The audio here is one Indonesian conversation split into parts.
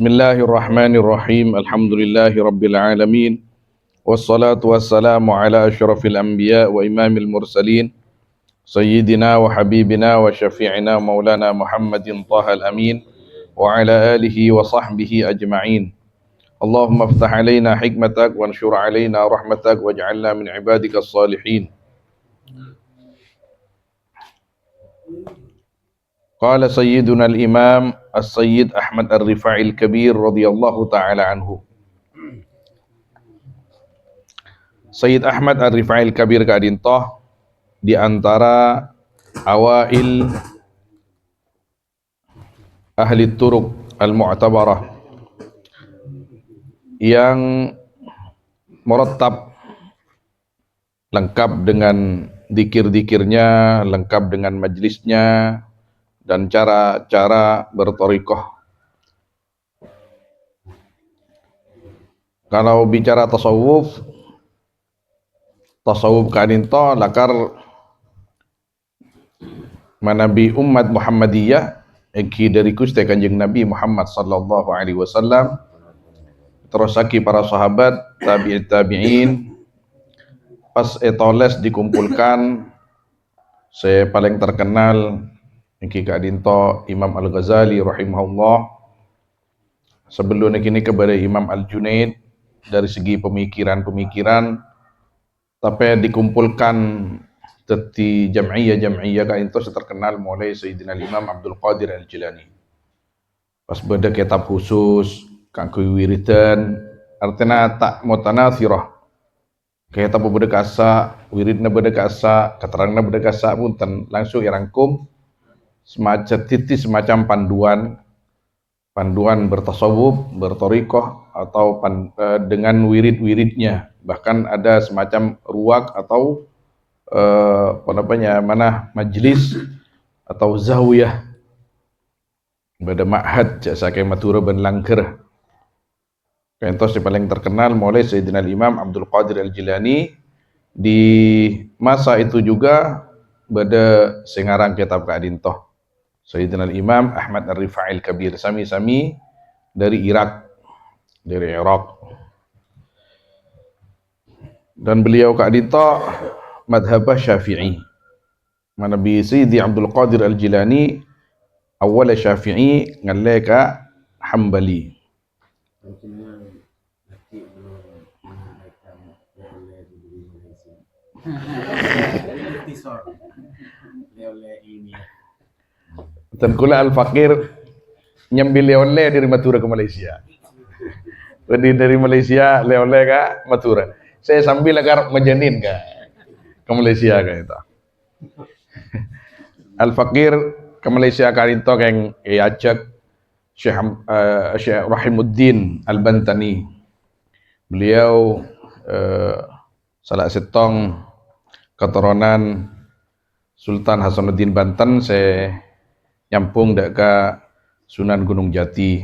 Bismillahirrahmanirrahim. Alhamdulillahirabbil alamin. Wassalatu wassalamu ala asyrafil anbiya wa imamil mursalin sayyidina wa habibina wa syafi'ina maulana Muhammadin Thahal Amin wa ala alihi wa sahbihi ajma'in. Allahumma iftah alaina hikmatak wa anshur alaina rahmatak waj'alna min ibadikas salihin. Qala sayyiduna al-imam as-sayyid Ahmad ar-Rifai al-Kabir radhiyallahu ta'ala anhu. Sayyid Ahmad ar-Rifai al-Kabir Kadintoh di antara awail ahli turuq al-mu'tabarah yang meretap lengkap dengan dikir-dikirnya, lengkap dengan majlisnya dan cara-cara bertorikoh. Kalau bicara tasawuf kadinto lakar manabi umat Muhammadiyah eki dari kuste kanjeng Nabi Muhammad sallallahu alaihi wasallam terusaki para sahabat tabi'in pas etoles dikumpulkan saya paling terkenal eki kadinto Imam Al-Ghazali rahimahullah sebelum kini kepada Imam Al-Junaid dari segi pemikiran tapi dikumpulkan teti jam'iyah kadinto terkenal mulai Sayyidina Imam Abdul Qadir Al-Jilani pas beda kitab khusus kanggo wiridan artinya tak mutanatsirah kitab beda kasa wiridna beda kasa keterangna beda kasa punten langsung irangkum semacam panduan bertasawuf, bertorikoh atau dengan wirid-wiridnya, bahkan ada semacam ruwak atau majlis atau zawiyah pada ma'had jasa kayak Matura ben Langker. Kentos yang paling terkenal mulai Sayyidina Imam Abdul Qadir Al-Jilani di masa itu juga pada sengarang kitab kadintoh Sayyidina Imam Ahmad Ar-Rifai Al-Kabir sami-sami dari Irak. Dan beliau kadintoh madhabah Syafi'i. Mana bi Sayyidi Abdul Qadir Al-Jilani awal Syafi'i ngaleka Hambali. Dan kula Al-Fakir nyambil leole dari Matura ke Malaysia. Jadi dari Malaysia leole ke Matura. Saya sambil agar menjanin ke Malaysia ke itu. Al-Fakir ke Malaysia kali itu yang ajak Syekh Rahimuddin Al-Bantani. Beliau salah setong keturunan Sultan Hasanuddin Banten saya nyampung dek ke Sunan Gunung Jati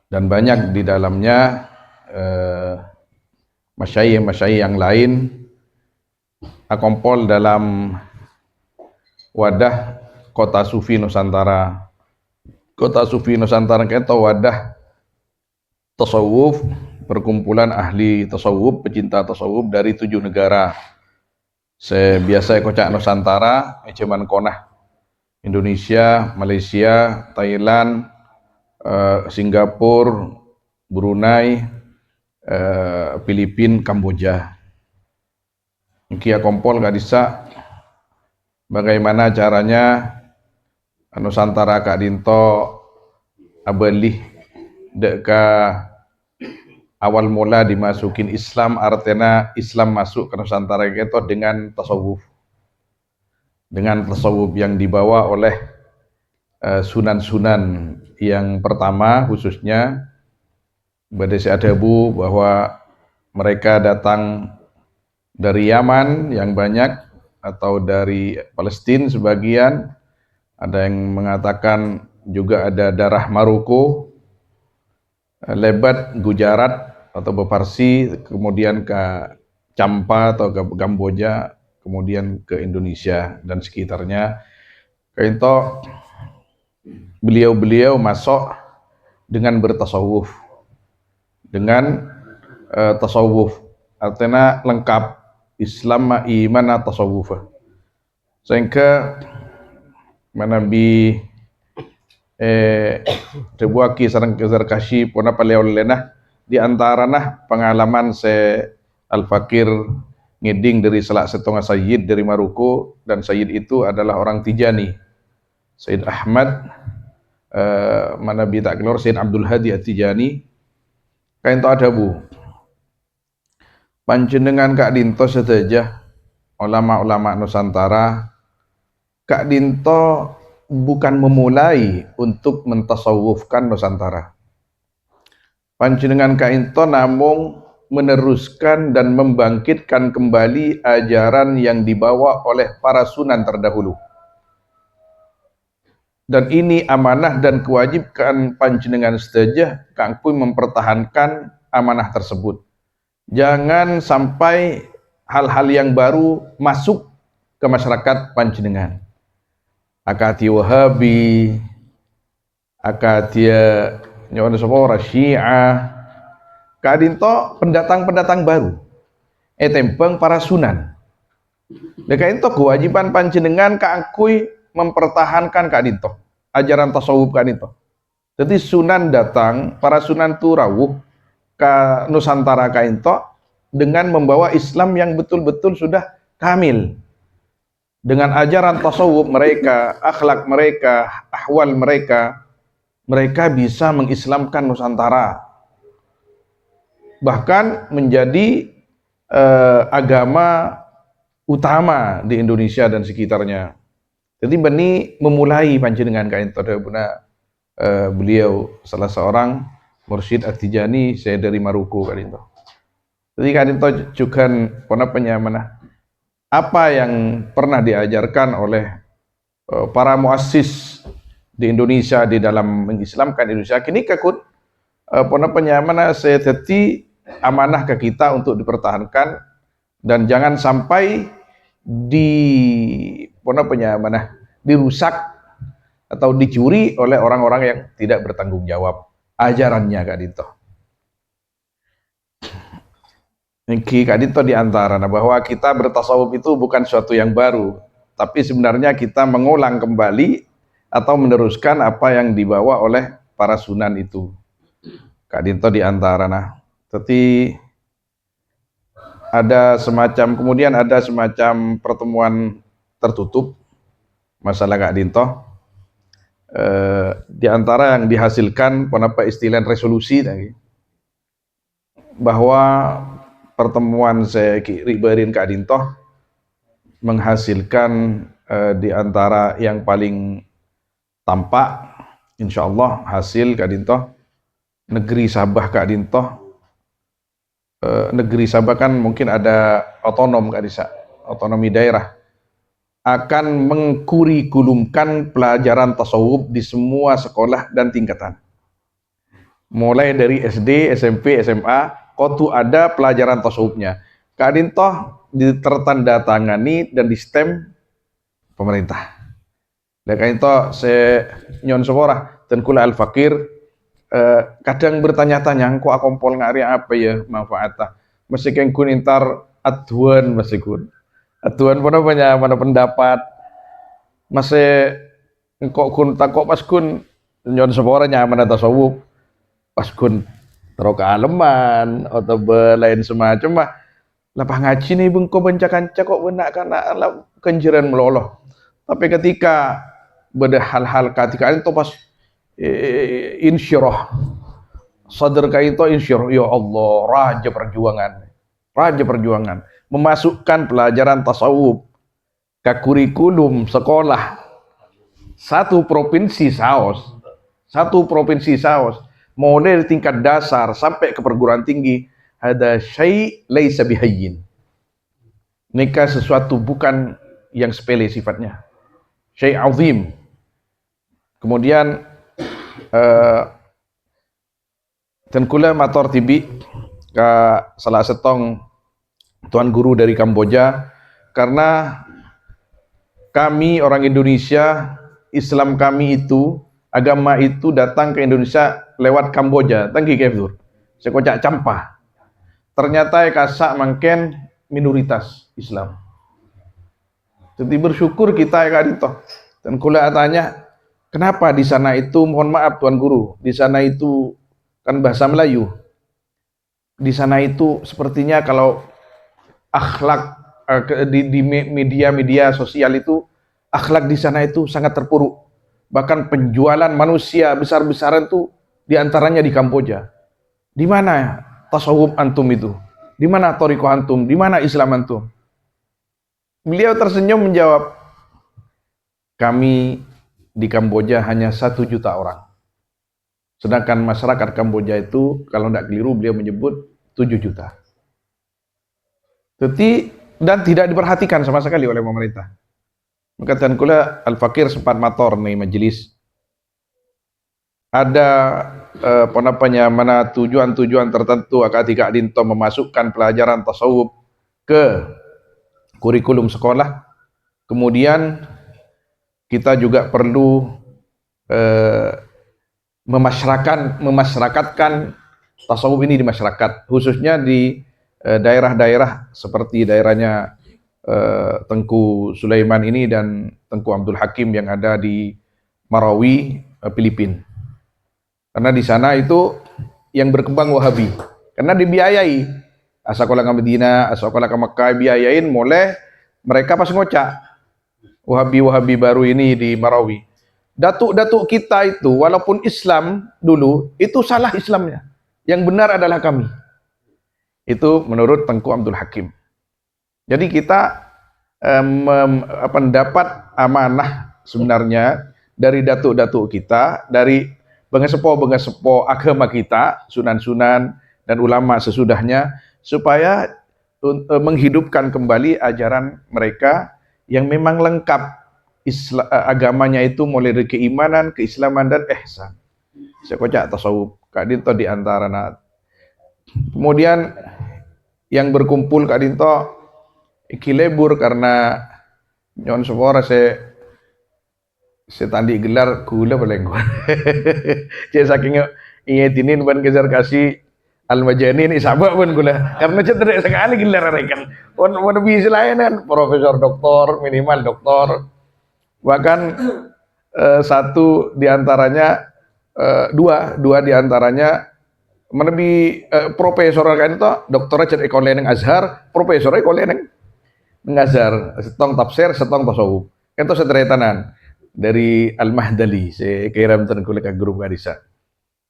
dan banyak di dalamnya masyayikh yang lain akompol dalam wadah Kota Sufi Nusantara. Kota Sufi Nusantara itu wadah tasawuf, perkumpulan ahli tasawuf, pecinta tasawuf dari 7 negara. Saya biasa kocak Nusantara, cuman konah Indonesia, Malaysia, Thailand, Singapura, Brunei, Filipina, Kamboja. Kia kompol kadisa bagaimana caranya Nusantara kadinto abelih deka awal mula dimasukin Islam artinya Islam masuk ke Nusantara itu dengan tasawuf yang dibawa oleh sunan-sunan yang pertama khususnya Badai Adabu bahwa mereka datang dari Yaman yang banyak atau dari Palestina sebagian, ada yang mengatakan juga ada darah Maroko, Lebat, Gujarat atau Beparsi, kemudian ke Champa atau ke Kamboja, kemudian ke Indonesia dan sekitarnya. Kaito beliau-beliau masuk dengan bertasawuf, dengan tasawuf artinya lengkap Islam ma iman tasawuf. Sehingga manabi Rebuaki sarang Zarkashi pona paleo lena di antara nah pengalaman se Al Fakir ngeding dari salah setengah sayyid dari Maroko, dan sayyid itu adalah orang Tijani, Sayyid Ahmad manabi tak keluar Sayyid Abdul Hadi At-Tijani. Kain to ada bu panjenengan Kak Dinto sedaja ulama-ulama Nusantara. Kak Dinto bukan memulai untuk mentasawufkan Nusantara. Panjenengan Kak Dinto namun meneruskan dan membangkitkan kembali ajaran yang dibawa oleh para sunan terdahulu. Dan ini amanah dan kewajiban panjenengan sedaja Kang Pui mempertahankan amanah tersebut. Jangan sampai hal-hal yang baru masuk ke masyarakat panjenengan. Akati Wahabi, akatia nyawa sapa Syiah. Kadinto pendatang-pendatang baru. Tembang para sunan. Deka itu kewajiban panjenengan kaangkui mempertahankan kadinto ajaran tasawuf kadinto. Jadi sunan datang, para sunan tu rawuh ke Nusantara kadinto dengan membawa Islam yang betul-betul sudah kamil. Dengan ajaran tasawuf mereka, akhlak mereka, ahwal mereka, mereka bisa mengislamkan Nusantara. Bahkan menjadi agama utama di Indonesia dan sekitarnya. Jadi Bani memulai panjenengan kain tadabuna beliau salah seorang mursyid At-Tijani saya dari Maroko kain to. Jadi kain to juga pernah penyamana apa yang pernah diajarkan oleh para muassis di Indonesia di dalam mengislamkan Indonesia kini kakut pernah penyamana saya teti amanah ke kita untuk dipertahankan dan jangan sampai dirusak atau dicuri oleh orang-orang yang tidak bertanggung jawab ajarannya Kak Dinto. Kak Dinto diantara bahwa kita bertasawuf itu bukan suatu yang baru, tapi sebenarnya kita mengulang kembali atau meneruskan apa yang dibawa oleh para sunan itu. Kak Dinto diantara tapi ada semacam pertemuan tertutup masalah Kak Dinto. Di antara yang dihasilkan penapa istilah resolusi tadi, bahwa pertemuan saya riberin Kak Dinto menghasilkan di antara yang paling tampak insyaallah hasil Kak Dinto negeri Sabah Kak Dinto. Negeri Sabah kan mungkin ada otonom Kak Disa, otonomi daerah, akan mengkurikulumkan pelajaran tasawuf di semua sekolah dan tingkatan. Mulai dari SD, SMP, SMA, kotu ada pelajaran tasawufnya. Kak Dinto ditertandatangani dan di stem pemerintah. Dan Kak Dinto saya nyon seorang dan kula Al Fakir kadang bertanya-tanya kok akompol ngari apa ya manfaatnya masih kun intar atuan masih kun atuan mana pendapat masih kok kun takok pas kun nyon seorang nyaman tasawuf pas kun terok aleman atau lain semacam mah lapah ngaji nih bengko benca-kanca kok benak karena kenjeran meloloh. Tapi ketika beda hal-hal ketika itu pas insyirah sadar kaito insyirah ya Allah raja perjuangan memasukkan pelajaran tasawuf ke kurikulum sekolah satu provinsi saos mulai tingkat dasar sampai ke perguruan tinggi ada syai' laisa bihayyin. Nikah sesuatu bukan yang sepele sifatnya, syai' azim. Kemudian dan kula mator tibi ke salah setong tuan guru dari Kamboja, karena kami orang Indonesia, Islam kami itu, agama itu datang ke Indonesia lewat Kamboja, tangki kefdur. Sekocak campah. Ternyata kasak mangken minoritas Islam. Jadi bersyukur kita ya kadito. Dan kula tanya, kenapa di sana itu, mohon maaf Tuan Guru, di sana itu kan bahasa Melayu. Di sana itu sepertinya kalau akhlak di media-media sosial itu, akhlak di sana itu sangat terpuruk. Bahkan penjualan manusia besar-besaran itu diantaranya di Kamboja. Di mana tasawuf antum itu? Di mana toriko antum? Di mana Islam antum? Beliau tersenyum menjawab, kami di Kamboja hanya 1 juta orang. Sedangkan masyarakat Kamboja itu, kalau tidak keliru beliau menyebut 7 juta. Dan tidak diperhatikan sama sekali oleh pemerintah. Maka kula Al-Fakir sempat mator nih majelis. Ada mana tujuan-tujuan tertentu ketika dinto memasukkan pelajaran tasawuf ke kurikulum sekolah. Kemudian kita juga perlu memasyarakatkan tasawuf ini di masyarakat, khususnya di daerah-daerah seperti daerahnya Tengku Sulaiman ini dan Tengku Abdul Hakim yang ada di Marawi, Filipina. Karena di sana itu yang berkembang Wahabi. Karena dibiayai. Asakola ke Medina, asakola ke Mekah biayain, mulai mereka pas ngocak. Wahabi-Wahabi baru ini di Marawi. Datuk-datuk kita itu walaupun Islam dulu itu salah Islamnya. Yang benar adalah kami. Itu menurut Tengku Abdul Hakim. Jadi kita mendapat amanah sebenarnya dari datuk-datuk kita, dari bengesepo agama kita, sunan-sunan dan ulama sesudahnya, supaya menghidupkan kembali ajaran mereka yang memang lengkap agamanya itu mulai dari keimanan, keislaman dan ihsan. Saya kocak tasawuf Kak Dinto di antara. Kemudian yang berkumpul Kak Dinto iki lebur karena nyon sepora saya tandi gelar gula belengguan. Saya saking ingetinin ban kejar kasih Al-Majani ini sabak pun gula. Karena cedera sekali gelar rekan. Wan bisa layanan profesor doktor, minimal doktor. Bahkan satu diantaranya dua diantaranya menebi profesor kan itu doktornya cek ekonomi Azhar, profesor ekonomi Azhar, setong tafsir, setong tasawuf. Itu sederetanan dari Al-Mahdali, saya kirim kulit ke grup Garisa.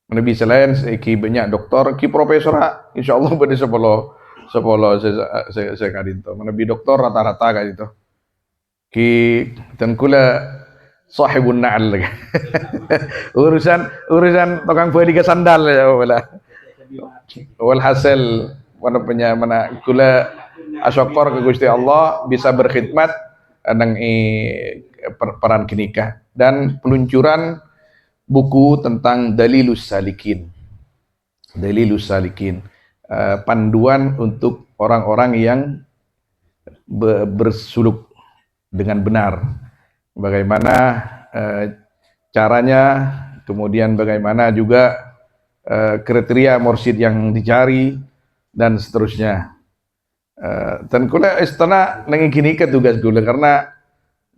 Menebi selain ki banyak doktor, ki profesor, insyaallah pada sepuluh saya kadinto. Menebi doktor rata-rata kayak itu. Ki dan kula sahibun na'al urusan tukang beli ke sandal ya wala. Walhasil mana kula asyukur ke Gusti Allah bisa berkhidmat nang peran kinika dan peluncuran buku tentang Dalilus Salikin. Dalilus Salikin, panduan untuk orang-orang yang bersuluk dengan benar. Bagaimana caranya, kemudian bagaimana juga kriteria mursyid yang dicari dan seterusnya. Dan kula istana nang gini ke tugas kula karena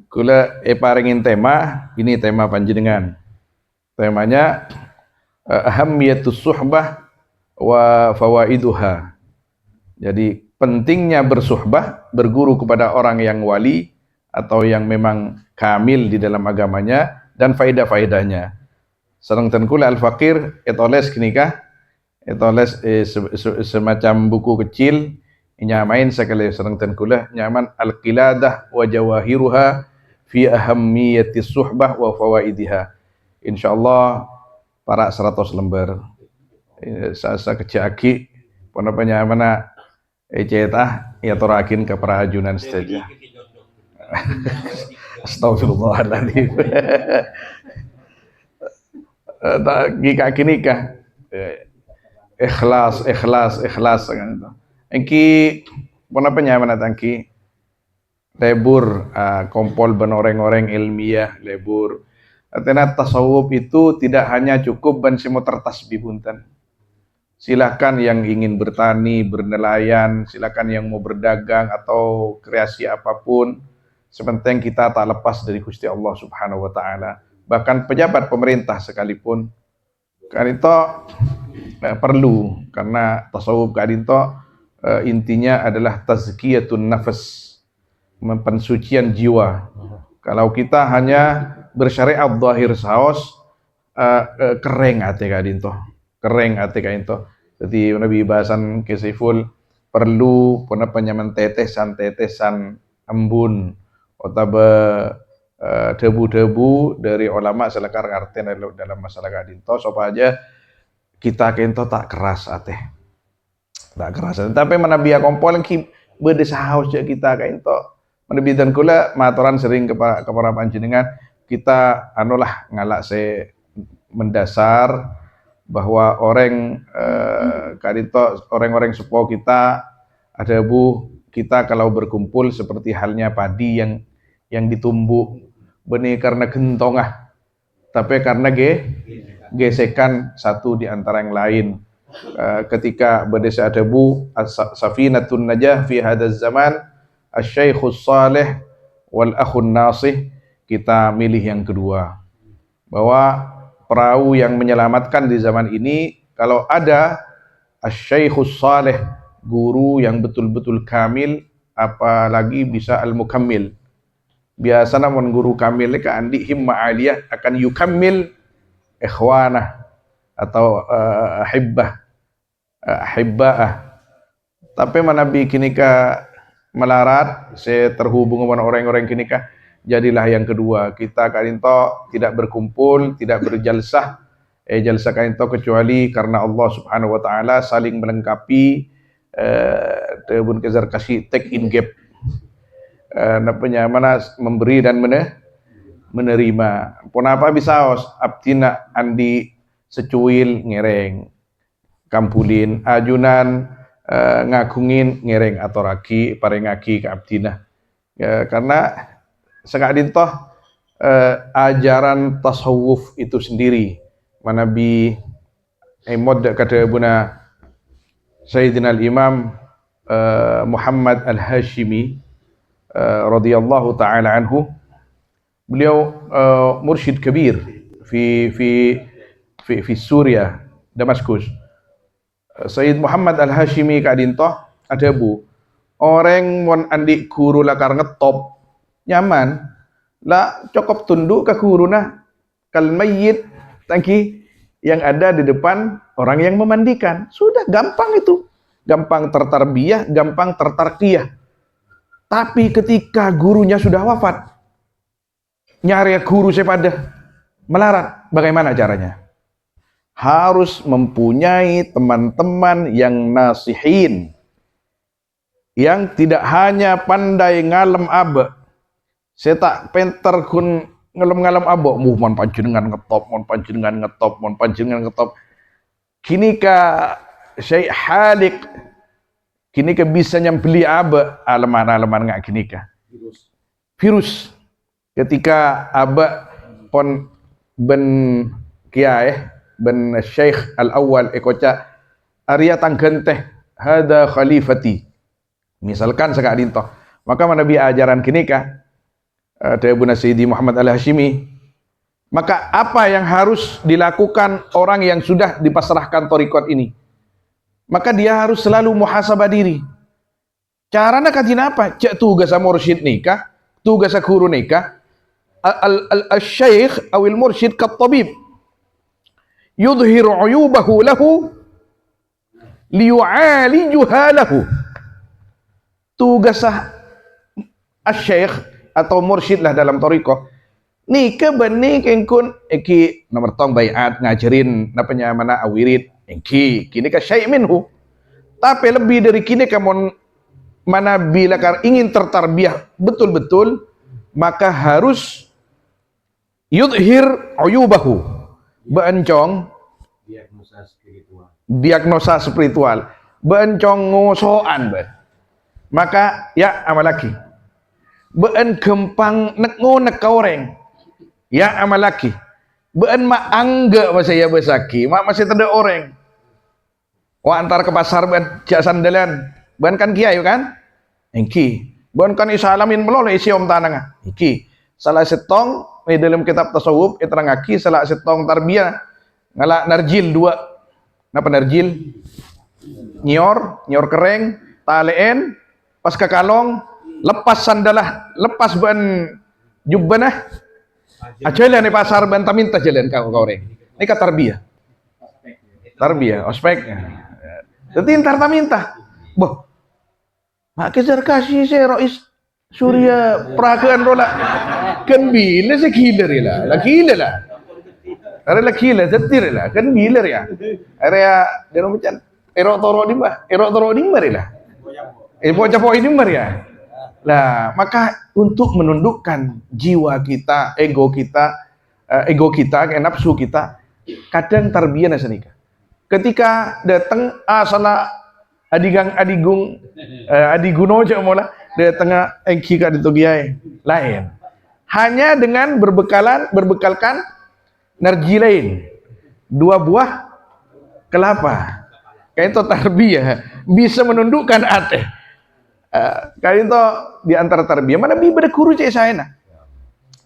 kula paringin tema, ini tema panjenengan. Temanya ahammiyatus suhbah wa fawaiduha. Jadi pentingnya bersuhbah, berguru kepada orang yang wali atau yang memang kamil di dalam agamanya dan faedah-faedahnya. Sareng ten kula Al-Fakir etoles kinikah, etoles semacam buku kecil nyamain sekali sareng ten kula nyaman Al-Qiladah wa Jawahiruha fi ahammiyatis suhbah wa fawaidiha. Insyaallah para 100 lembar. Saya kecaki ponapanya mana cetah ya torakin ke para ajunan saja. Astagfirullahaladzim. Gika kinikah ikhlas kan itu. Engki ponapanya mana tangki lebur kompol benoreng-oreng ilmiah lebur Artinya tasawuf itu tidak hanya cukup ban simo tertasbih punten. Silakan yang ingin bertani, bernelayan, silakan yang mau berdagang atau kreasi apapun, sepenting kita tak lepas dari Gusti Allah Subhanahu wa taala. Bahkan pejabat pemerintah sekalipun kan itu perlu, karena tasawuf kan itu intinya adalah tazkiyatun nafas, pensucian jiwa. Kalau kita hanya bersyariat zahir saos, kering ate kadinto, kering ate kadinto. Jadi Nabi bahasan kesiful perlu puna penyaman tetesan embun otaba debu-debu dari ulama selekar ngarten dalam masalah kadinto supaya kita kento tak keras ate, tak keras. Tapi menabia kompol ki bedesa haus kita kento. Menebitan kula matoran sering kepada panjenengan, kita anulah ngalak se mendasar bahwa orang kadito orang-orang sepo kita ada bu kita kalau berkumpul seperti halnya padi yang ditumbuk benih karena gentongah, tapi karena gesekan satu di antara yang lain. Ketika berdesa ada bu safinatun najah fi hadzal zaman asy-syaikhus salih wal akhun nasih, kita milih yang kedua, bahwa perahu yang menyelamatkan di zaman ini kalau ada asy-syaikhus salih, guru yang betul-betul kamil, apalagi bisa al-mukammil. Biasa namun guru kamil ka andi himma aliyah akan yukammil ikhwanah atau ahibbah. Tapi mana bikin ka melarat, saya terhubung dengan orang-orang kini kah, jadilah yang kedua. Kita kalinto tidak berkumpul, tidak berjalsah, jalsah kalinto kecuali karena Allah Subhanahu wa taala saling melengkapi, tebun kezar kasih take in gap, mana memberi dan menerima. Pun apa bisa abtina andi secuil ngereng, kampulin ajunan ngagungin ngereng atau ragi parengagi ke abdina, karena sekadin toh ajaran tasawuf itu sendiri manabi emod kata buna Sayyidina al-Imam Muhammad al-Hashimi radhiyallahu taala anhu. Beliau mursyid kabir fi Suriah, Damaskus. Sayyid Muhammad Al-Hashimi kadintoh ada bu orang mon andi guru lakar ngetop nyaman lah cokop tunduk ke guru nah kal mayyit tangki yang ada di depan orang yang memandikan, sudah gampang itu, gampang tertarbiyah, gampang tertarqiyah. Tapi ketika gurunya sudah wafat, nyari guru sepada melarat, bagaimana caranya? Harus mempunyai teman-teman yang nasihin, yang tidak hanya pandai ngalem abe, saya tak penter kun ngalem abe, mon panjenengan ngetop, mon panjenengan ngetop, mon panjenengan ngetop. Kini ka Syekh Halik, kini ka bisa nyambeli abe, aleman ngak kini ka virus. Ketika abe pon ben kiai ben Syekh al-awwal ekoca Arya tanggenteh hada khalifati, misalkan sekadin toh, maka Nabi ajaran kini kah Buna Sayyidi Muhammad al-Hashimi, maka apa yang harus dilakukan orang yang sudah dipasrahkan torikot ini? Maka dia harus selalu muhasabah diri. Caranya kajian apa? Cek tugas mursyid nikah, tugas guru nikah, al-syekh awil mursyid kat tabib yudhiru uyubahu lahu liyu'alijuha lahu. Tugas asy-syekh atau mursyid lah dalam thariqah nika benih kengkun eki nomor tong bayat ngajarin napanya mana awirid engki kini ka syai' minhu, tapi lebih dari kini kamu mana bila ingin tertarbiyah betul-betul, maka harus yudhir uyubahu, bencong diagnosa spiritual, bencong ngosoan maka ya amal lagi been gempang nek ngonek ka orang ya amalaki ben mak angga masa ya besaki mak masih ada orang wa antar ke pasar ben jak sandalan ben kan kiai kan iki ben kan isa alamin melole isi om tanang iki salah setong di dalam kitab tasawuf iterangaki salah setong tarbiyah ngalak narjil dua napa narjil nyor kering taleen pas ke kalong lepas sandalah lepas ban jubbanah ajalan di pasar banta minta jalan kau reng ini kata tarbiyah ospek jadi ntar minta boh mak kejar kasih saya rois surya peragaan rola kan bila sih killer lah gila lah ada lah gila jetir lah kan gila ya area dia macam erok toro di mari lah bocah ini mari ya lah maka untuk menundukkan jiwa kita ego kita nafsu kita kadang tarbiyah nasanika ketika datang salah adiguno aja mola datang engki ka ditogiai lain hanya dengan berbekalkan narjilain 2 buah kelapa kayak itu tarbiyah bisa menundukkan ateh kayak itu di antara tarbiyah mana bibir guru cek saya nah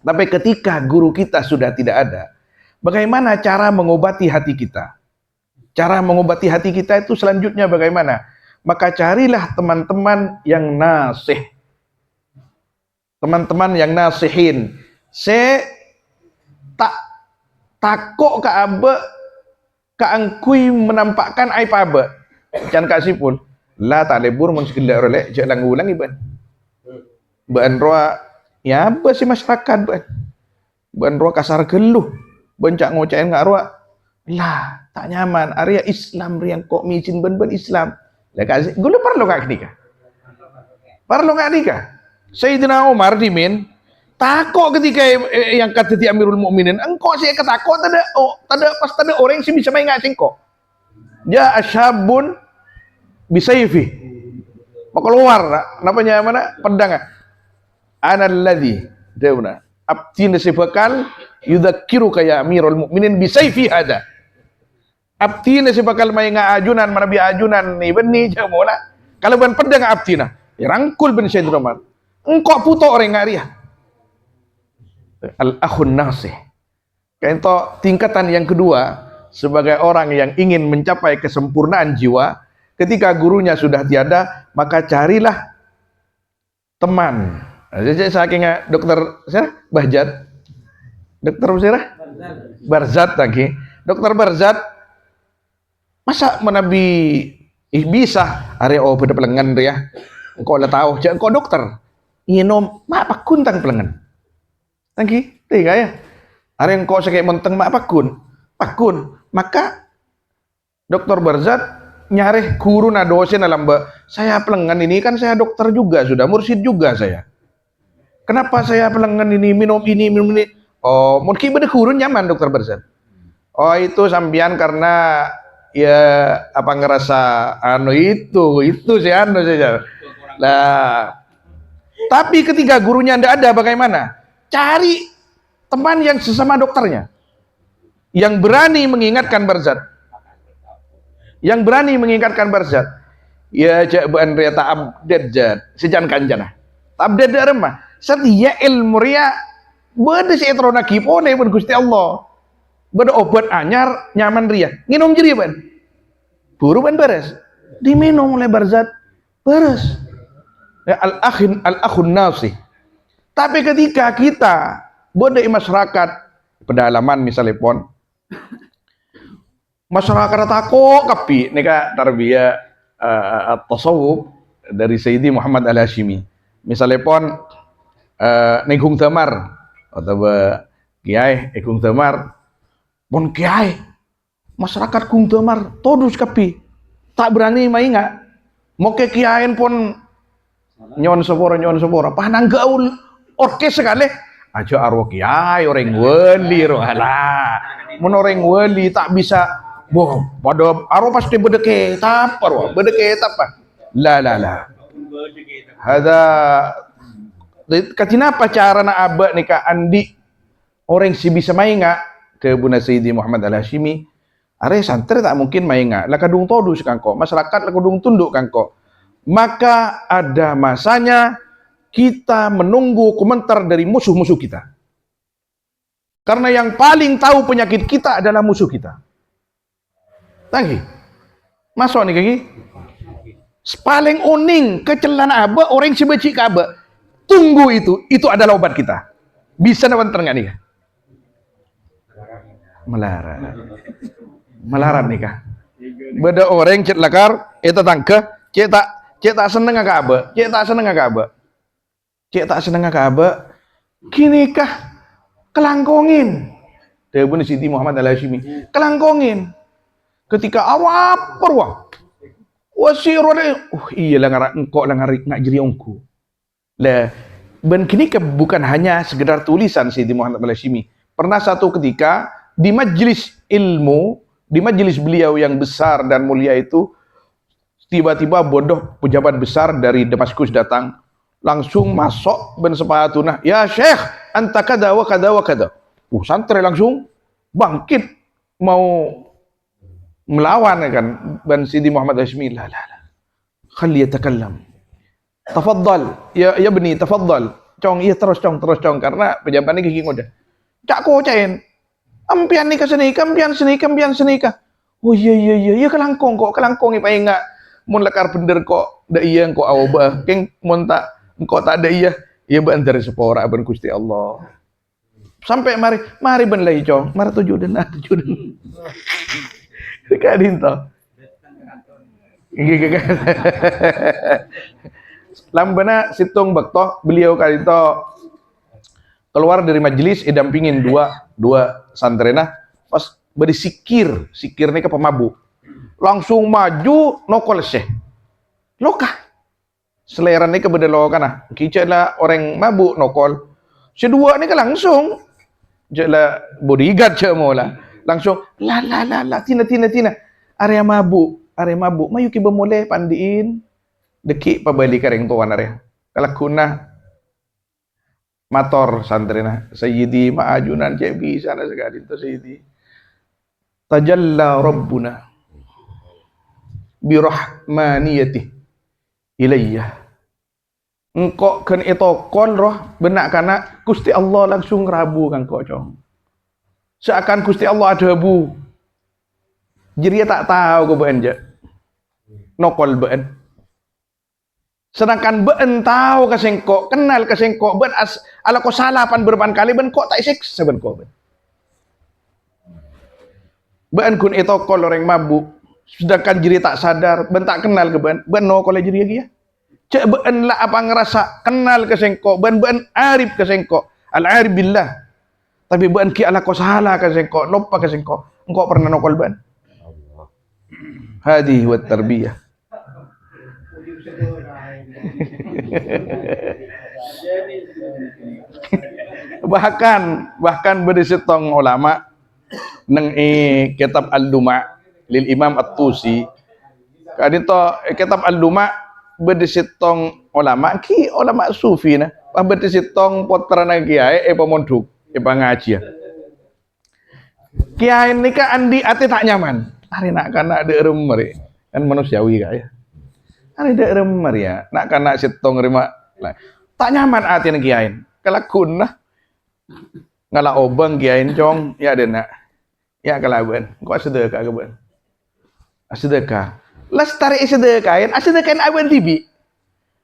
tapi ketika guru kita sudah tidak ada bagaimana cara mengobati hati kita itu selanjutnya bagaimana maka carilah teman-teman yang nasihin tak takok ka abe ka angkui menampakkan aib abe can kasih pun la tak lebur mun sekedar oleh jak lang ulang iban ban roa ya apa sih masyarakat ban roa kasar geluh ban cak ngocain ngak roa lah tak nyaman area Islam yang kok micin ben Islam lah kasih gulu perlu kak dika Sayyidina Umar dimin takok ketika yang kata di Amirul Mukminin engkau sih ketakut tada orang sih bisa main ngasih kok ya asyabun bisayfi mau keluar namanya mana pedang analladzi dauna abtin sifakal yudzakiruka ya Amirul Mukminin bisayfi ada abtin sifakal main ajunan mana bi ajunan nih beni jamola kalau ban pedang abtina ya rangkul ben Sayyidina Umar engkau puto orang ngaria al-akhun nasih kayak itu tingkatan yang kedua sebagai orang yang ingin mencapai kesempurnaan jiwa ketika gurunya sudah tiada maka carilah teman jadi saking dokter Bahjat dokter Barzat lagi dokter Barzat masa menabi bisa area pada pelengan ya engkau lah tahu jangan engkau dokter nginom mak pakun tang pelengan tangki tiga ya area engkau sakit menteng mak pakun maka dokter Barzat nyareh guru na dosen dalam saya pelengan ini kan saya dokter juga sudah mursyid juga saya kenapa saya pelengan ini minum ini oh mungkin beda guru nyaman dokter Barzat oh itu sambian karena ya apa ngerasa itu sih saja lah tapi ketika gurunya tidak ada bagaimana cari teman yang sesama dokternya yang berani mengingatkan Barzat ya cak ban ria tak update jad sejan kanjana tak update dah remah setia ilmu ria beda si etrona kipone pun Gusti Allah beda obat anyar nyaman ria nginum jeri ban buru ban beres diminum oleh Barzat beres ya, al-akhun nasih tapi ketika kita beda masyarakat pedalaman misalnya pon masyarakat takut kapi nika tarbiyah tasawuf dari Sayyidi Muhammad Al-Hashimi misalnya pon nenggung tamar atau kiai ekung tamar pon kiai masyarakat kung tamar todus kapi tak berani mainga mau ke kiai pon nyon sepora panang gaul orkes sekali aja arwah kiai orang wali rohala mun orang wali tak bisa boh pada arwah pasti bedeke apa la ada katina pacaran abak nikah andi orang si bisa mainga ke Buna Sayyidi Muhammad Al-Hashimi, are santri tak mungkin mainga, lah kadung todus kangko, masyarakat lah kadung tunduk kangko. Maka ada masanya kita menunggu komentar dari musuh-musuh kita. Karena yang paling tahu penyakit kita adalah musuh kita. Tangki. Masuk nih kaki. Paling uning kecelana aba orang sebeci kaba. Tunggu itu adalah obat kita. Bisa nawan terengah nih. Melarat nih kah. Beda orang cet lakar, eta tangke, cek tak seneng agak aba, cek tak seneng agak aba. Kini kah kelangkongin. Dia pun Siti Muhammad Al-Hashimi kelangkongin. Ketika awap perwa. Wasirone, iya lah ngarak engkau lah ngak jeri ongku. Lah, ben kini bukan hanya sekedar tulisan Siti Muhammad Al-Hashimi. Pernah satu ketika di majelis ilmu, di majelis beliau yang besar dan mulia itu, tiba-tiba bodoh pejabat besar dari Damaskus datang, langsung masuk ben sepatuna, ya Syekh, anta kada wa kada wa kada. Santri langsung bangkit mau melawan kan, ben Sidi Muhammad Hashimi, la khali yatakallam, tafaddal ya bani tafaddal, cong iya terus cong karena pejabat ini gigi ngoda cak kocain ampian nikah kampian seni kah. Oh iya kelangkong ipa enggak mun lekar bener kok da iya engko awba keng mun tak engko tak ada iya ben dari sepora ben Gusti Allah. Sampai mari ben lagi cong, mari tujuh dan kadin to. Lambana situng bakto beliau kali to keluar dari majelis didampingin dua santrena pas beri sikirnya ke pemabuk langsung maju nokol syekh lokah selera ni ke beda lokana kicala orang mabuk nokol sedua ni ke langsung jela bodyguard cemola langsung la tina area mabuk mayu ki bemole pandiin deki pabali kareng tuan area kalakuna mator santrina Sayyidi ma'ajunan cek bisa na sekali itu Sayyidi tajalla rabbuna birahmaniyati ilayya engkau kan itu roh benak kana Gusti Allah langsung rabu kan kok cong seakan Gusti Allah ada bu jadi tak tahu ke beanja nokol ben sedangkan ben tahu kasengkok kenal kasengkok ben ala ko salapan berpan kali ben kok tak siksa ben kok ben kun itu kol orang mabuk sedangkan jiri tak sadar ben tak kenal ke ben nokol jiri lagi ya cek ben lah apa ngerasa kenal kasengkok ben arif kasengkok al arif billah tapi ben ki ala ko salah kasengkok lupa kasengkok engkau pernah nokol ben hadi wa tarbiyah. bahkan bersetong ulama neng kitab Al-Duma lil Imam At-Tusi kadito kitab Al-Duma bersetong ulama ki ulama sufi na bersetong potrana kiai pemonduk pangaji kiai nika andi ate tak nyaman hari nak kana de remeri kan manusiawi kaya hari de remeri ya nak kana setong rima tak nyaman ate kiai kelakun lah ngala obang kiai cong ya dena ya kalaban kok sedekah ke ben sedekah lestari sedekahin aben tibi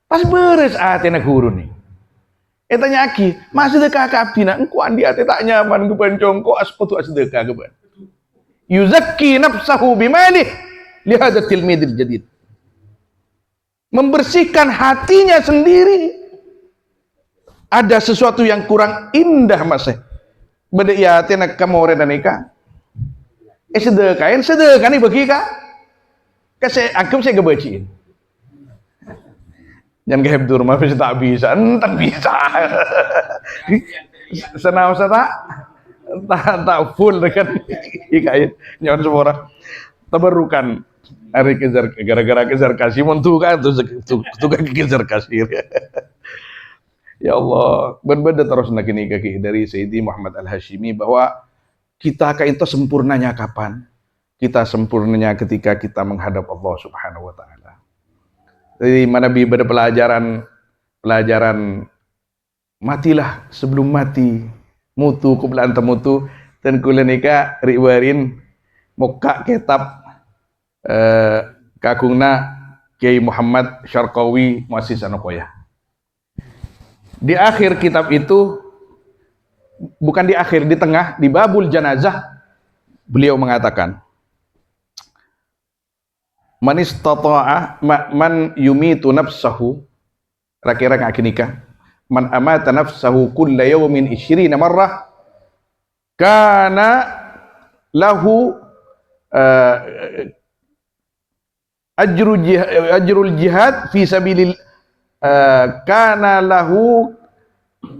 pas beres ate na guru nih tanya aki mas sedekah ka abdina engko andi ate tak nyaman ke ben cong kok aspotu sedekah ke ben yuzakki nafsahu bimali li hadha tilmidil jadid membersihkan hatinya sendiri. Ada sesuatu yang kurang indah masih beda ya tenak kamore dan ika sedekahin sedekah nih bagi kak kasih aku saya kebaciin jangan keheb rumah bisa tak bisa entah bisa senau tak full dengan ikain nyawa semua tabarukan hari kejar gara-gara kejar kasih montu kan tuh kan kejar kasih Ya Allah, berbeda terus nak ini kaki dari Sayyidi Muhammad Al-Hashimi bahwa kita itu sempurnanya kapan? Kita sempurnanya ketika kita menghadap Allah Subhanahu wa taala. Jadi mana bi pada pelajaran matilah sebelum mati, mutu qabla anta mutu, dan kula nika riwarin muka kitab kakungna Kiai Muhammad Syarqawi Muassis Anokoya. Di akhir kitab itu, bukan di akhir, di tengah, di babul janazah, beliau mengatakan, man istata'a man yumitu nafsahu, kira-kira ngakinika, man amata nafsahu kulla yawmin 20 marrah kana lahu ajrul jihad fi sabilil kana lahu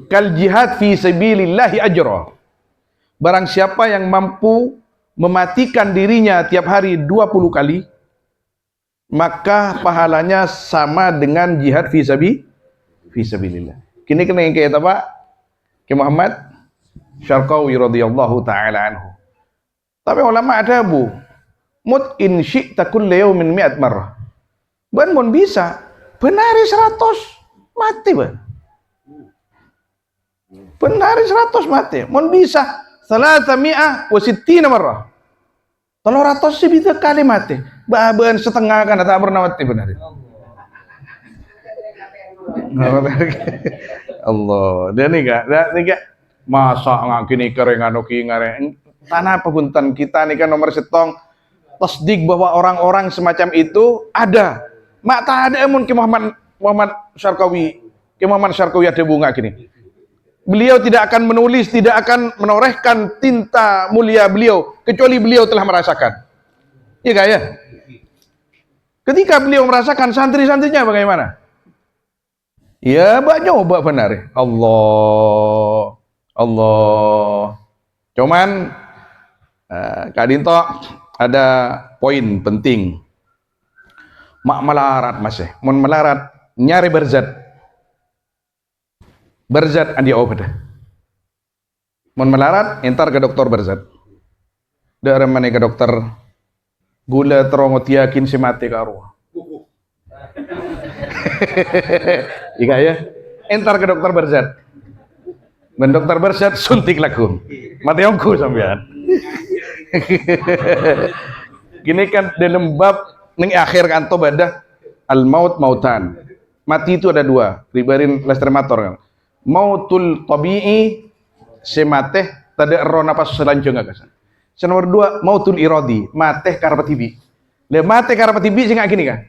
kal jihad fi sabilillahi ajra. Barang siapa yang mampu mematikan dirinya tiap hari 20 kali, maka pahalanya sama dengan jihad fi sabilillah. Kini kena yang kayak apa? Ke Muhammad Syarqawi radhiyallahu taala anhu. Tapi ulama ada bu, mut in syi'ta kulla yawmin 100 marrah. Ban mun bisa, benari 100 mati ban. Benari 100 mati. Mun bisa 360 marrah. 300 sih bisa kali mati. Bahan setengah kan tak pernah mati benar. Allah. Dan ni gak masa ngakini kerengan oki ngareng. Tanah peguntan kita nih kan nomor setong tasdik bahwa orang-orang semacam itu ada. Mak tak ada emun ke Muhammad Syarqawi. Ke Muhammad Syarqawi ada bunga gini. Beliau tidak akan menulis, tidak akan menorehkan tinta mulia beliau kecuali beliau telah merasakan. Iya gak ya? Ketika beliau merasakan, santri-santrinya bagaimana? Ya, nyoba benar. Allah. Cuman Kak Dinto ada poin penting. Mak melarat masih, mun melarat nyari berzat andi obat. Mun melarat entar ke dokter berzat. Dari mana ke dokter? Gula terongot yakin si mati karo. Ika ya, entar ke dokter berzat. Ben dokter berzat suntik laku. Mati ongku sampean. Gini kan dalam bab ning akhir kanto badah al maut mautan. Mati itu ada dua, ribarin lestremator kan. Mautul tabi'i semateh tada ero napas selanjung agasan. Nomor dua, mautul iradi, mateh karena tibi. Le mate karena tibi sing gini kan.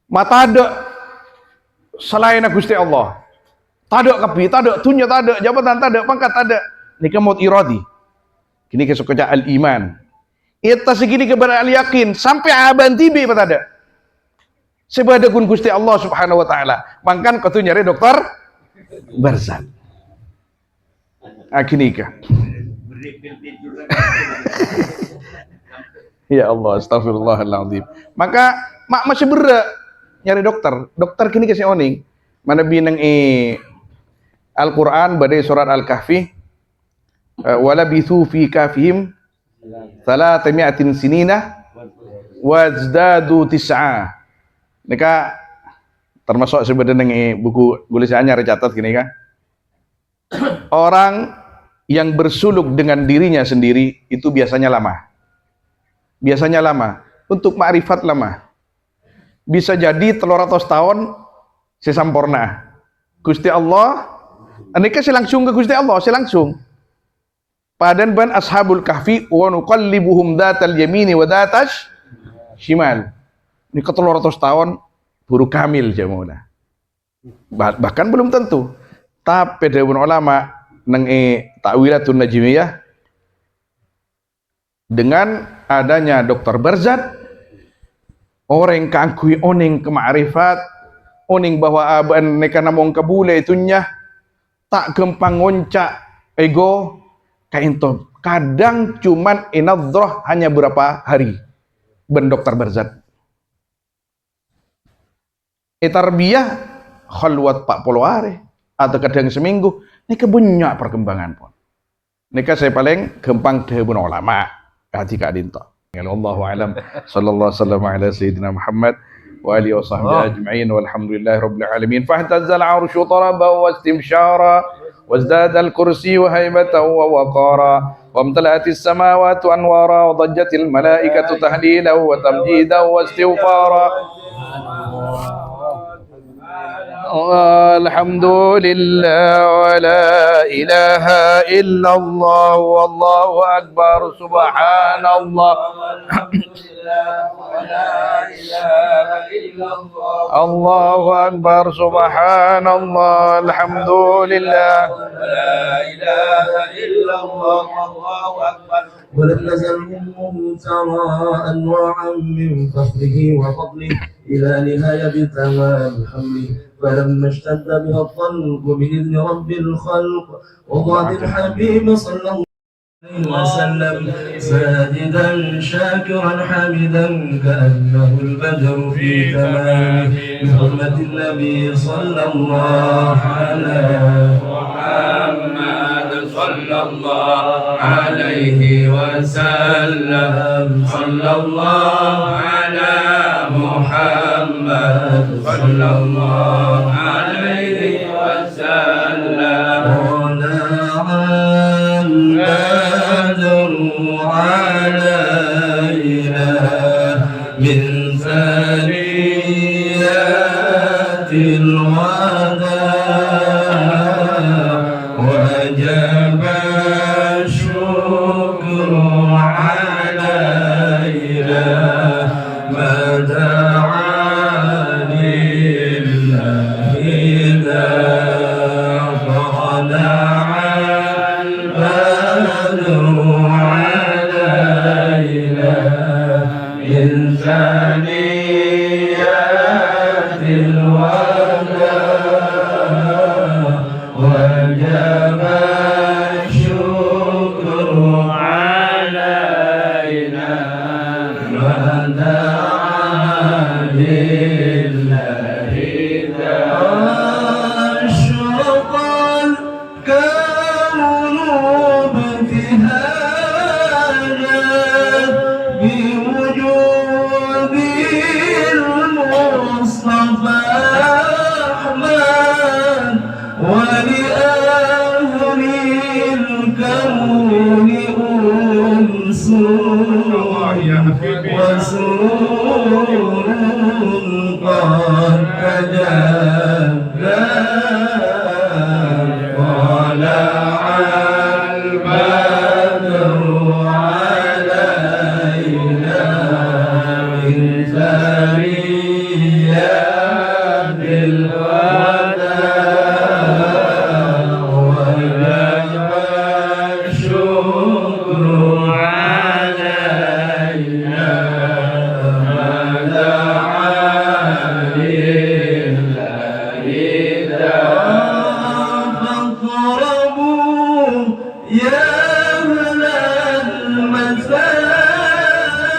Mata ada selain Gusti Allah. Tada kapi, tada tunya, tada jabatan, tada pangkat, tada. Nika maut iradi. Kini kesukaan al-iman. Ita segini kepada al-yakin sampai aban tibi apa tada. Sebada kun Gusti Allah Subhanahu wa taala. Mangkan kau tu nyari dokter berzat. Akinika. Ya Allah, astagfirullahaladzim. Maka mak masih berat nyari dokter. Dokter kini kasih oning. Mana binang Al-Quran badai surat Al-Kahfi. Walabithu fi kafihim 300 sinina wazdadu tis'a. Nika termasuk sebenarnya buku tulisannya recatat gini kan. Orang yang bersuluk dengan dirinya sendiri itu biasanya lama. Biasanya lama. Untuk ma'rifat lama. Bisa jadi 300 tahun sesampurna. Gusti Allah, anika selangsung ke Gusti Allah, selangsung. Padan ban ashabul kahfi wa nuqallibuhum datal yamini wa datash shimal. Ini ke 300 tahun buru kamil jamuna. Bahkan belum tentu. Tapi dewan ulama nang takwilatun najmiyah dengan adanya dokter berzat orang kangkui oning ke ma'rifat oning bahwa aban neka namong kabule itunya tak gempang ngoncak ego kainto kadang cuman inadroh hanya berapa hari ben dokter berzat tarbiyah khalwat 40 hari atau kadang seminggu, nika banyak perkembangan pun. Nika saya paling gampang dahun ulama hati kak dinto. Allahu alam sallallahu sallam ala sayyidina Muhammad wa alihi wa sahbihi ajma'in walhamdulillahi rabbil alamin. Fahtazzal 'arsyu taraban wa istimsyara wazdada al-kursi wa haibatan wa waqara وامتلأت السماوات أنوارا وضجت الملائكة تهليلا وتمجيدا واستغفارا الحمد لله ولا إله إلا الله والله أكبر سبحان الله الله أكبر سبحان الله الحمد لله لا إله إلا الله والله أكبر ولم نزل أمه ترى أنواعا من فخره وفضله إلى نهاية تمام حمله فلما اشتد بها الطلب بإذن رب الخلق وضع الحبيب صلى الله عليه وسلم ساجدا شاكرا حامدا كأنه البدر في تمامه بحرمة النبي صلى الله عليه محمد صلى الله عليه وسلم صلى الله على محمد صلى الله عليه وسلم البدر علينا من ثنيات الوداع وجب الشكر علينا ما دعا لله ذا فطلع البدر علينا من ثنيات الوداع وجب الشكر علينا ما دعا لله أشرق الكون ابتهاجا بوجود المصطفى أحمد ولأهل الكون أنس وسرور قد تجلى طلع البدر علينا من ثنيات الوداع وجب الشكر علينا ما دعا لله فاقربوا يا أهل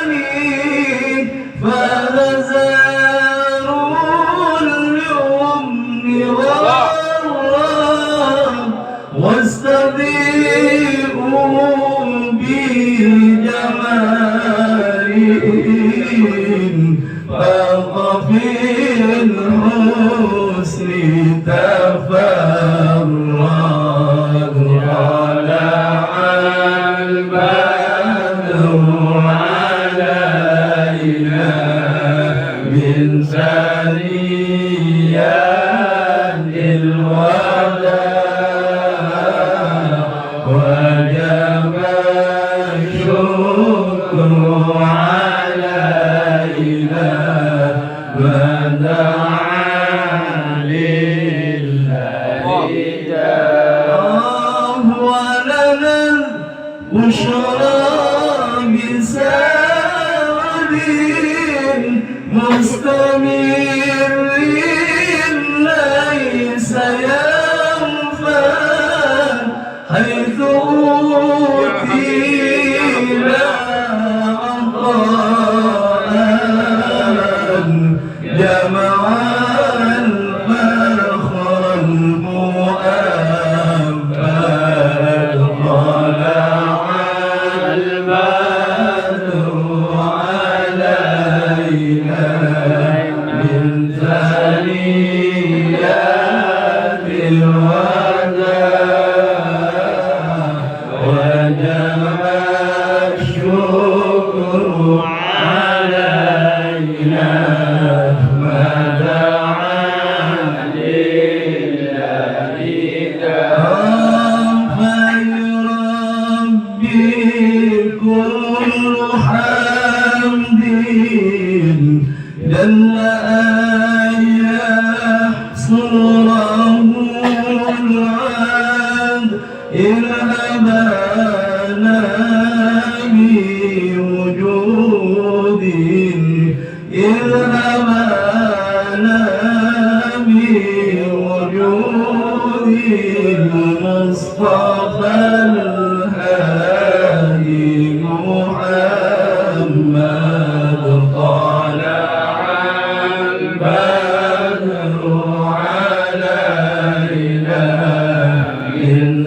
المثاني فنزار اليمن والرام واستضيئوا بجمالهم فاق في الحسن تفرد طلع البدر علينا من ثنيات الوداع وجب الشكر علينا ما دعا لله ولنا البشرى بسعد مستمر ليس ينفد حيث أوتينا عطاء جمع الفرح هبانا من وجود إذ هبانا من وجود المصطفى الهادي محمد طلع البدر علينا من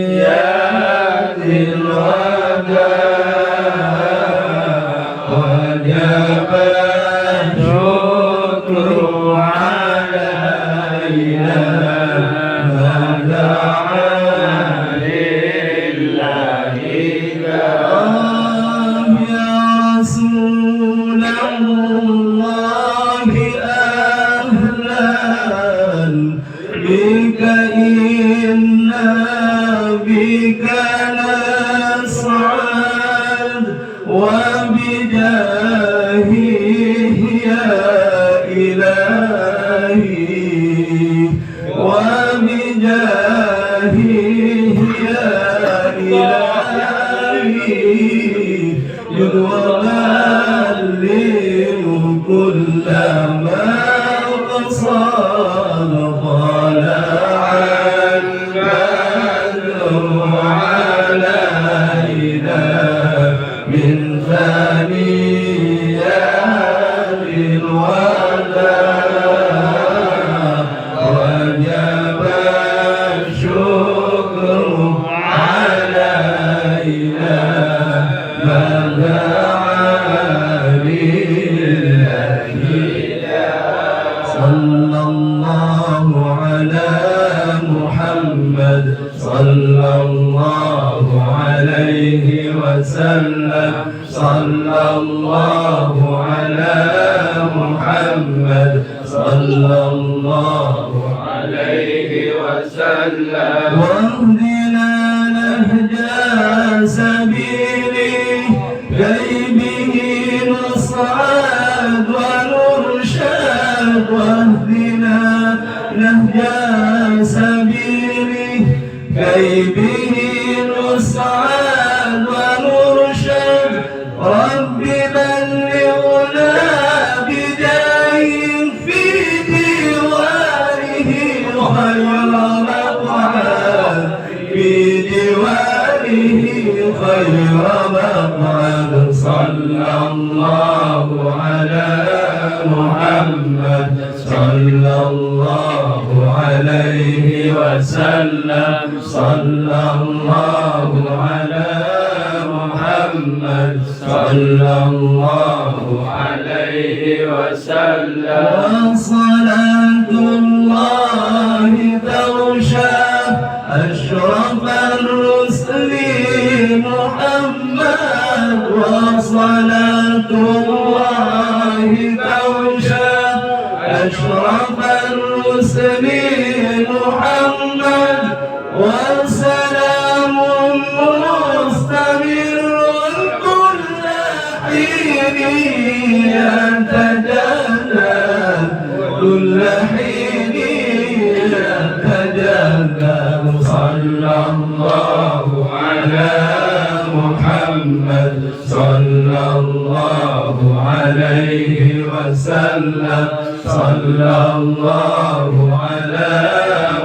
ثنيات الوداع وجب الشكر علينا ما دعا لله قام يا رسول الله أهلا بك إنا بك نسعد وبجاهه يا إلهي وبجاهه يا إلهي يدوم كل ما قصد طلع البدر علينا من ثنيات الوداع وجب الشكر علينا ما دعا لله صلى الله على محمد صلى الله عليه وسلم صلى الله على محمد صلى الله عليه وسلم واهدنا نهج سبيله كي به نصعد ونرشد واهدنا نهج سبيله كي به نصعد ونرشد رب بلغنا بجاه في ديوانه خير مقعد في ديوانه خير مقعد صلى الله على محمد صلى الله عليه وسلم صلى الله على محمد صلى الله عليه وسلم وصلاة الله تغشى أشرف الرسل محمد وصلاة الله تغشى أشرف الرسل محمد وسلام مستمر كل حين يتجدد كل حين يتجدد صلى الله على محمد صلى الله عليه وسلم صلى الله على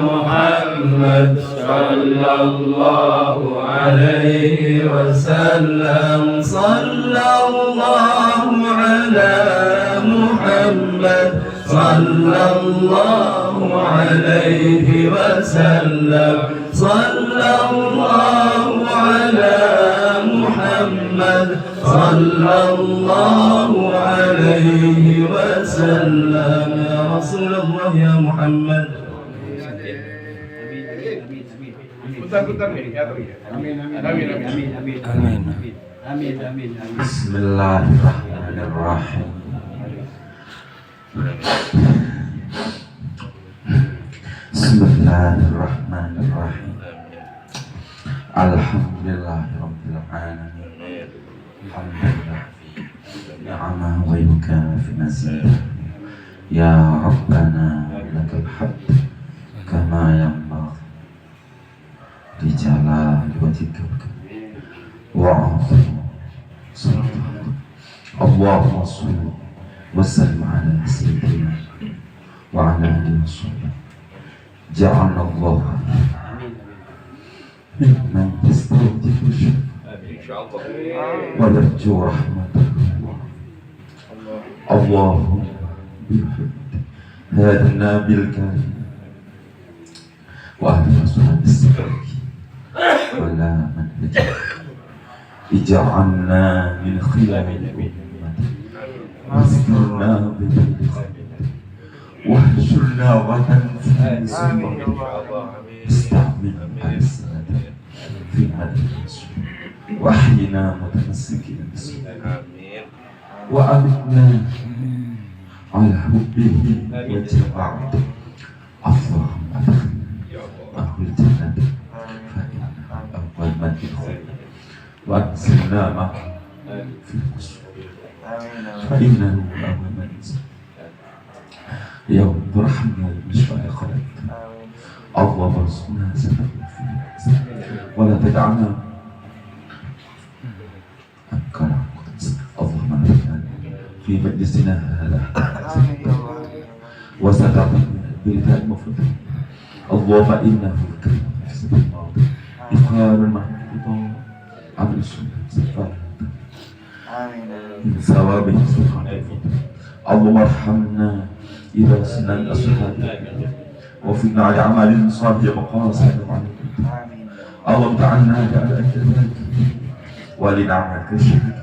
محمد صلى الله عليه وسلم صلى الله على محمد صلى الله عليه وسلم صلى الله على محمد صلى الله عليه وسلم يا رسول الله يا محمد Bismillahirrahmanirrahim. Bismillahirrahmanirrahim. Alhamdulillahirabbil alamin. Alhamdulillah. Ni'amahu wa yukafi mazidah. Ya Rabbana lakal hamd kama yanbaghi di jalan diwajibkan wa'afu sallallahu Allahumma salli wa sallim ala sayyidina wa ala alihi wa sallam ja'alna Allah mimman yastawjibu wa yarju rahmatullah Allahumma bihaqq hadha nabil karim wa ahli ashabi as-sabaki wa la man ij'alna min khilali ummati واذكرنا بذلك واحشرنا غدا في سبك استعمل ألسنة في هذا الرسول واحينا متمسكين بسنته وأمتنا على حبه واتباعه اللهم أدخلنا أهل الجنة فإنها أول من يدخل وأنزلنا معه في القصور فإنه أول من ينزل يا رب ارحمنا بمشفى خلقك اللهم ارزقنا سبب ولا تدعنا أبكار اللهم نفعنا في مجلسنا هذا وستعطينا بلسان مفرد اللهم إنه كريم في سبيل الماضي إقرار محمود عبد السنة من ثوابه سبحانه اللهم ارحمنا إذا سنا الأصحاب وفقنا على أعمال صالحة مقاصد اللهم اجعلنا على أجلك ولنعمك الشرك